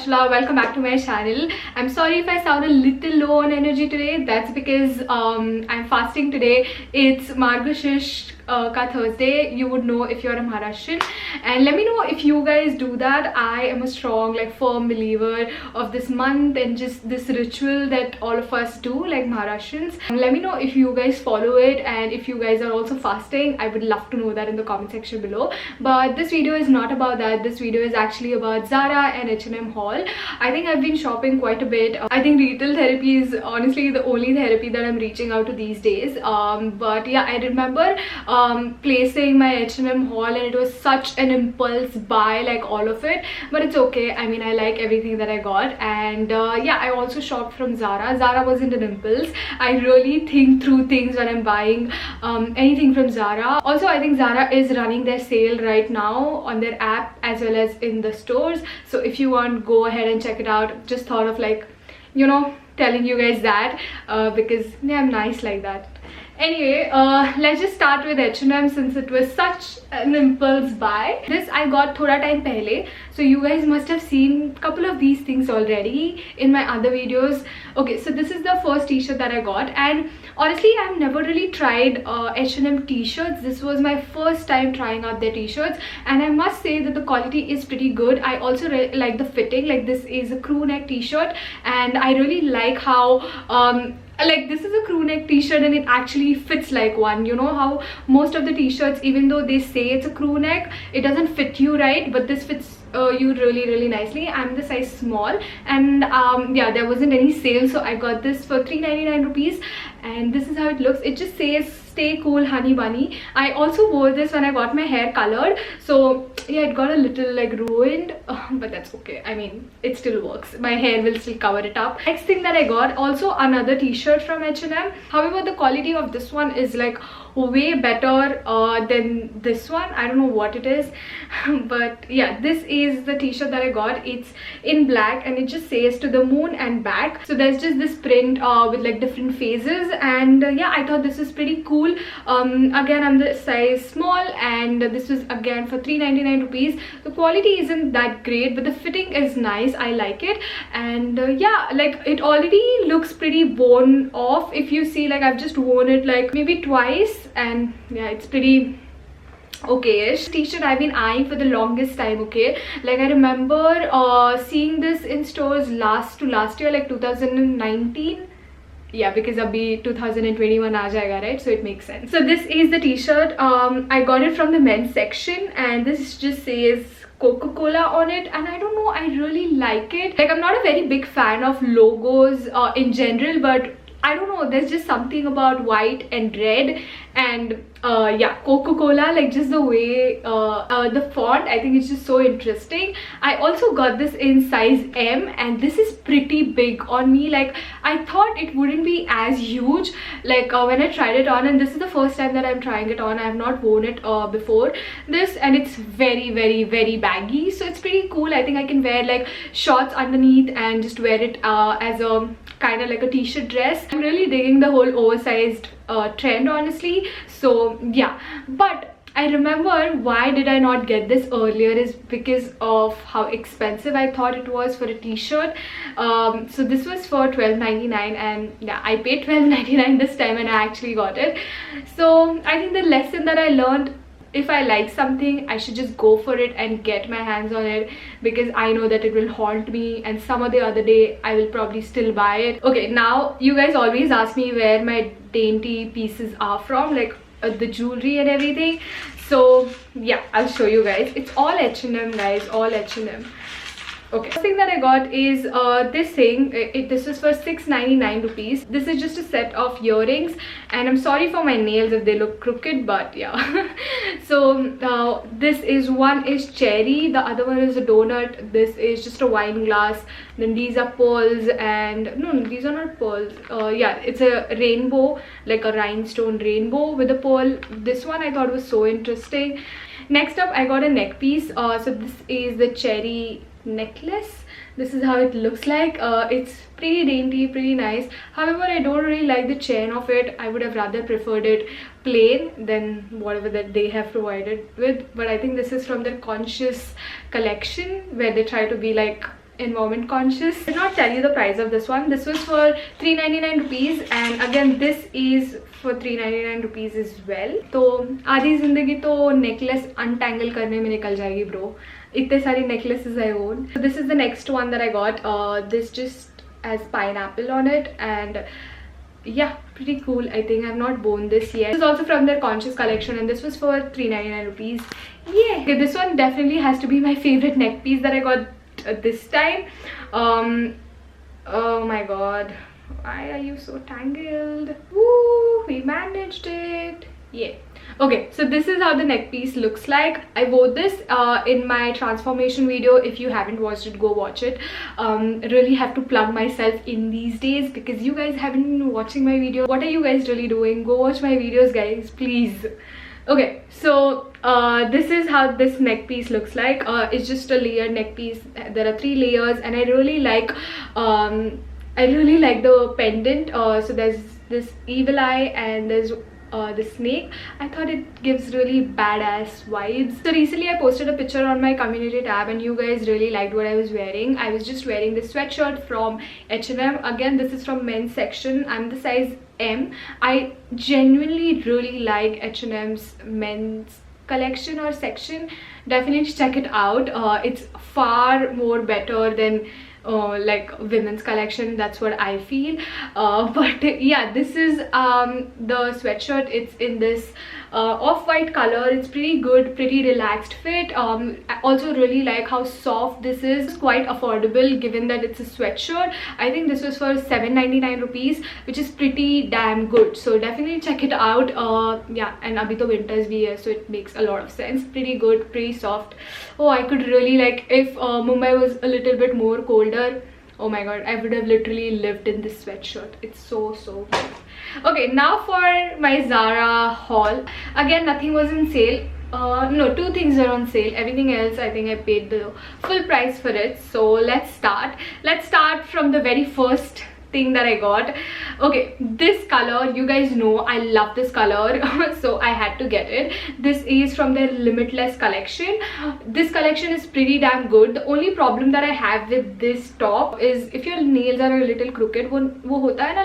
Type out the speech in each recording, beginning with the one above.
Ashla. Welcome back to my channel. I'm sorry if I sound a little low on energy today. That's because I'm fasting today. It's Margashish ka Thursday. You would know if you're a Maharashtrian, and let me know if you guys do that. I am a strong, firm believer of this month and just this ritual that all of us do, like Maharashtrians. Let me know if you guys follow it and if you guys are also fasting. I would love to know that in the comment section below. But this video is not about that. This video is actually about Zara and H&M haul. I think I've been shopping quite a bit. I think retail therapy is honestly the only therapy that I'm reaching out to these days. But yeah, I remember placing my H&M haul and it was such an impulse buy, like all of it, but it's okay. I mean, I like everything that I got. And yeah, I also shopped from Zara. Zara wasn't an impulse. I really think through things when I'm buying anything from Zara. Also, I think Zara is running their sale right now on their app as well as in the stores, so if you want, go ahead and check it out. Just thought of telling you guys that because yeah, I'm nice like that. Anyway, let's just start with H&M since it was such an impulse buy. This I got thoda time pehle, so you guys must have seen a couple of these things already in my other videos. Okay, so this is the first t-shirt that I got, and honestly I've never really tried H&M t-shirts. This was my first time trying out their t-shirts, and I must say that the quality is pretty good. I also like the fitting. Like, this is a crew neck t-shirt and I really like how this is a crew neck t-shirt and it actually fits like one. You know how most of the t-shirts, even though they say it's a crew neck, it doesn't fit you right, but this fits you really nicely. I'm the size small, and yeah, there wasn't any sale, so I got this for 399 rupees, and this is how it looks. It just says stay cool honey bunny. I also wore this when I got my hair colored, so yeah, it got a little ruined, but that's okay. I mean, it still works. My hair will still cover it up. Next thing that I got, also another t-shirt from H&M. However, the quality of this one is way better than this one. I don't know what it is but yeah, this is the t-shirt that I got. It's in black and it just says to the moon and back, so there's just this print with different phases, and yeah, I thought this is pretty cool. Again, I'm the size small, and this was again for 399 rupees. The quality isn't that great, but the fitting is nice. I like it, and yeah, it already looks pretty worn off. If you see, I've just worn it maybe twice, and yeah, it's pretty okay-ish. T-shirt I've been eyeing for the longest time. Okay, I remember seeing this in stores last year, 2019. Yeah, because abhi 2021 aa jayega, right? So it makes sense. So this is the t-shirt. I got it from the men's section, and this just says Coca-Cola on it, and I don't know, I really like it. I'm not a very big fan of logos in general, but I don't know, there's just something about white and red and yeah, Coca-Cola, just the way the font, I think it's just so interesting. I also got this in size M, and this is pretty big on me. I thought it wouldn't be as huge when I tried it on, and this is the first time that I'm trying it on. I have not worn it before this, and it's very baggy, so it's pretty cool. I think I can wear shorts underneath and just wear it as a kind of a t-shirt dress. I'm really digging the whole oversized trend, honestly. So yeah, but I remember why did I not get this earlier is because of how expensive I thought it was for a t-shirt. So this was for $12.99, and yeah, I paid $12.99 this time and I actually got it. So I think the lesson that I learned, if I like something, I should just go for it and get my hands on it, because I know that it will haunt me, and some of the other day I will probably still buy it. Okay, now you guys always ask me where my dainty pieces are from, the jewelry and everything. So yeah, I'll show you guys. It's all H&M, guys, all H&M. Okay, first thing that I got is this thing. This is for 699 rupees. This is just a set of earrings, and I'm sorry for my nails if they look crooked, but yeah. So this is, one is cherry, the other one is a donut, this is just a wine glass, then these are pearls, and no, these are not pearls. Yeah, it's a rainbow, a rhinestone rainbow with a pearl. This one I thought was so interesting. Next up, I got a neck piece. So this is the cherry necklace. This is how it looks like. It's pretty dainty, pretty nice. However, I don't really like the chain of it. I would have rather preferred it plain than whatever that they have provided with. But I think this is from their Conscious collection, where they try to be environment conscious. I did not tell you the price of this one. This was for 399 rupees, and again this is for 399 rupees as well. तो आधी जिंदगी तो necklace untangle करने में निकल जाएगी bro. इतने सारी necklaces I own. So this is the next one that I got. This just has pineapple on it, and yeah, pretty cool. I think I've not worn this yet. This is also from their Conscious collection, and this was for 399 rupees. Yeah. Okay, this one definitely has to be my favorite neck piece that I got this time. Oh my god, why are you so tangled? Woo, we managed it. Yeah. Okay, so this is how the neck piece looks like. I wore this in my transformation video. If you haven't watched it, go watch it. Really have to plug myself in these days because you guys haven't been watching my video. What are you guys really doing? Go watch my videos, guys, please. Okay, so this is how this neck piece looks like. It's just a layered neck piece. There are 3 layers, and I really like the pendant. So there's this evil eye, and there's the snake. I thought it gives really badass vibes. So recently I posted a picture on my community tab, and you guys really liked what I was wearing. I was just wearing this sweatshirt from H&M. Again, this is from men's section. I'm the size M. I genuinely really like H&M's men's collection or section. Definitely check it out. It's far more better than like women's collection. That's what I feel. But yeah, this is the sweatshirt. It's in this off-white color. It's pretty good, pretty relaxed fit. I also really like how soft this is. It's quite affordable given that it's a sweatshirt. I think this was for 799 rupees, which is pretty damn good. So definitely check it out. Yeah, and abhi to winters bhi hai, so it makes a lot of sense. Pretty good, pretty soft. Oh, I could really like, if Mumbai was a little bit more colder, oh my god, I would have literally lived in this sweatshirt. It's so good. Okay, now for my Zara haul. Again, nothing was in sale. No, 2 things are on sale. Everything else, I think I paid the full price for it. So let's start from the very first thing that I got. Okay, this color, you guys know I love this color, so I had to get it. This is from their Limitless collection. This collection is pretty damn good. The only problem that I have with this top is if your nails are a little crooked, wo hota hai na,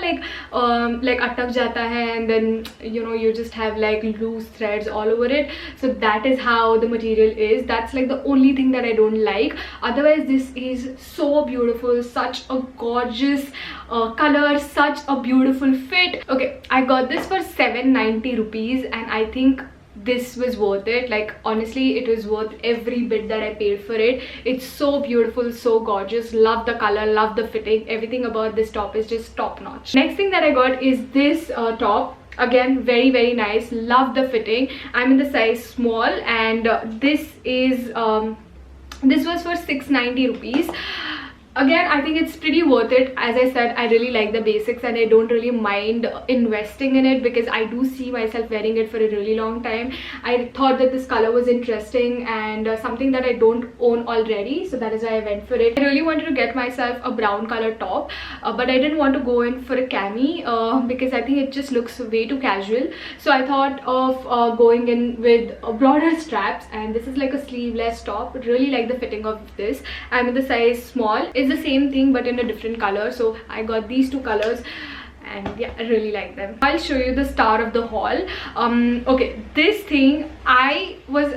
like atak jata hai, and then you know you just have like loose threads all over it. So that is how the material is. That's like the only thing that I don't like. Otherwise, this is so beautiful, such a gorgeous color, such a beautiful fit. Okay, I got this for 790 rupees, and I think this was worth it. Like honestly, it was worth every bit that I paid for it. It's so beautiful, so gorgeous. Love the color, love the fitting. Everything about this top is just top notch. Next thing that I got is this top. Again, very nice. Love the fitting. I'm in the size small, and this was for 690 rupees. Again, I think it's pretty worth it. As I said, I really like the basics, and I don't really mind investing in it because I do see myself wearing it for a really long time. I thought that this color was interesting and something that I don't own already, so that is why I went for it. I really wanted to get myself a brown color top, but I didn't want to go in for a cami because I think it just looks way too casual. So I thought of going in with broader straps, and this is like a sleeveless top. Really like the fitting of this. I'm in the size small. It's the same thing but in a different color, so I got these 2 colors, and yeah, I really like them. I'll show you the star of the haul. Okay, this thing, I was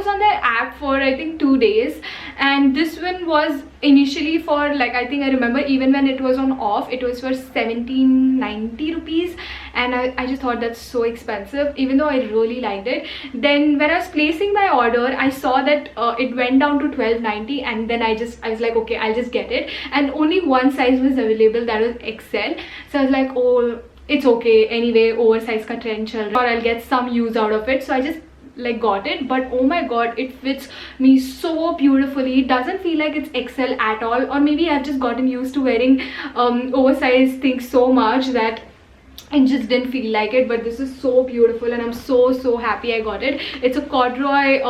on their app for I think 2 days, and this one was initially for like, I think I remember even when it was on off, it was for 1790 rupees, and I just thought that's so expensive, even though I really liked it. Then when I was placing my order, I saw that it went down to 1290, and then I was like, okay, I'll just get it, and only one size was available, that was XL. So I was like, oh, it's okay, anyway oversize ka trend chal raha hai, or I'll get some use out of it. So I just like got it, but oh my god, it fits me so beautifully. It doesn't feel like it's XL at all, or maybe I've just gotten used to wearing oversized things so much that I just didn't feel like it. But this is so beautiful, and I'm so happy I got it. It's a corduroy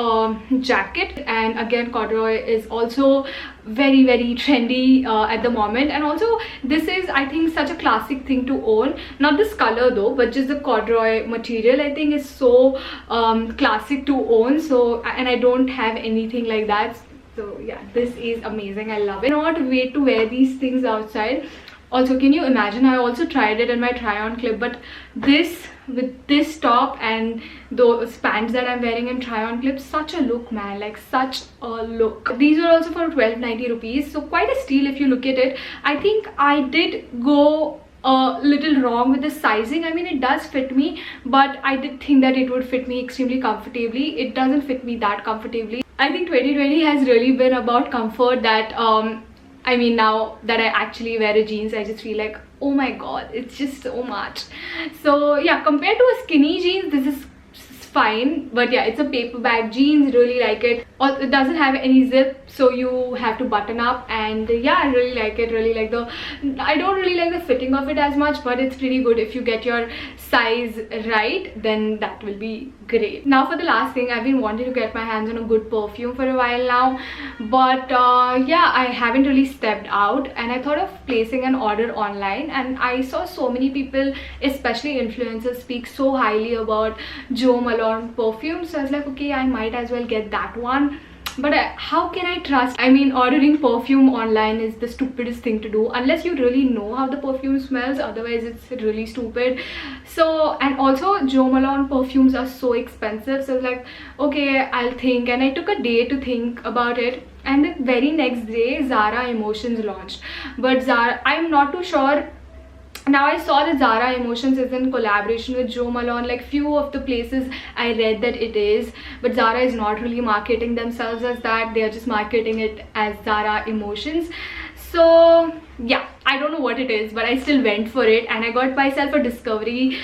jacket, and again, corduroy is also very trendy at the moment. And also this is, I think, such a classic thing to own. Not this color though, but just the corduroy material, I think, is so classic to own. So, and I don't have anything like that. So yeah, this is amazing. I love it. I cannot wait to wear these things outside. Also, can you imagine, I also tried it in my try on clip, but this with this top and those pants that I'm wearing in try on clip, such a look, man, like such a look. These were also for 1290 rupees, so quite a steal if you look at it. I think I did go a little wrong with the sizing. I mean, it does fit me, but I did think that it would fit me extremely comfortably. It doesn't fit me that comfortably. I think 2020 has really been about comfort, that I mean, now that I actually wear a jeans, I just feel like, oh my god, it's just so much. So yeah, compared to a skinny jeans, this is fine. But yeah, it's a paper bag jeans, really like it. It doesn't have any zip, so you have to button up, and yeah, I really like it. Really like I don't really like the fitting of it as much, but it's pretty good. If you get your size right, then that will be great. Now for the last thing, I've been wanting to get my hands on a good perfume for a while now, but yeah, I haven't really stepped out, and I thought of placing an order online, and I saw so many people, especially influencers, speak so highly about Jo Malone perfume, so I was like, okay, I might as well get that one. But how can I trust? I mean, ordering perfume online is the stupidest thing to do unless you really know how the perfume smells. Otherwise, it's really stupid. So, and also Jo Malone perfumes are so expensive, so I was like, okay, I'll think. And I took a day to think about it, and the very next day Zara Emotions launched. But Zara, I'm not too sure. Now I saw that Zara Emotions is in collaboration with Jo Malone. Like, few of the places I read that it is, but Zara is not really marketing themselves as that. They are just marketing it as Zara Emotions. So yeah, I don't know what it is, but I still went for it, and I got myself a Discovery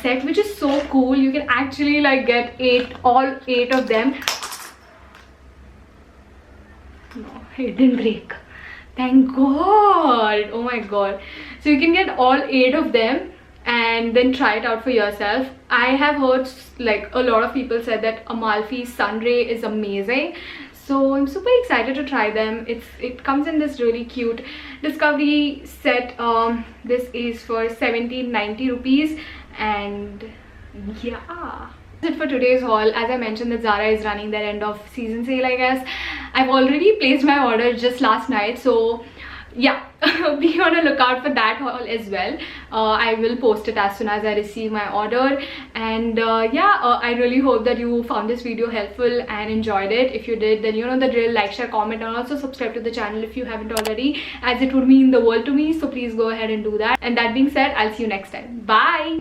set, which is so cool. You can actually like get all eight of them. No, it didn't break. Thank god. Oh my god. So you can get all 8 of them and then try it out for yourself. I have heard like a lot of people said that Amalfi Sunray is amazing, so I'm super excited to try them. It comes in this really cute Discovery set. This is for 1790 rupees, and yeah, that's it for today's haul. As I mentioned that Zara is running their end of season sale, I guess. I've already placed my order just last night, so yeah, be on a lookout for that haul as well. I will post it as soon as I receive my order. And yeah, I really hope that you found this video helpful and enjoyed it. If you did, then you know the drill. Like, share, comment, and also subscribe to the channel if you haven't already, as it would mean the world to me. So please go ahead and do that. And that being said, I'll see you next time. Bye.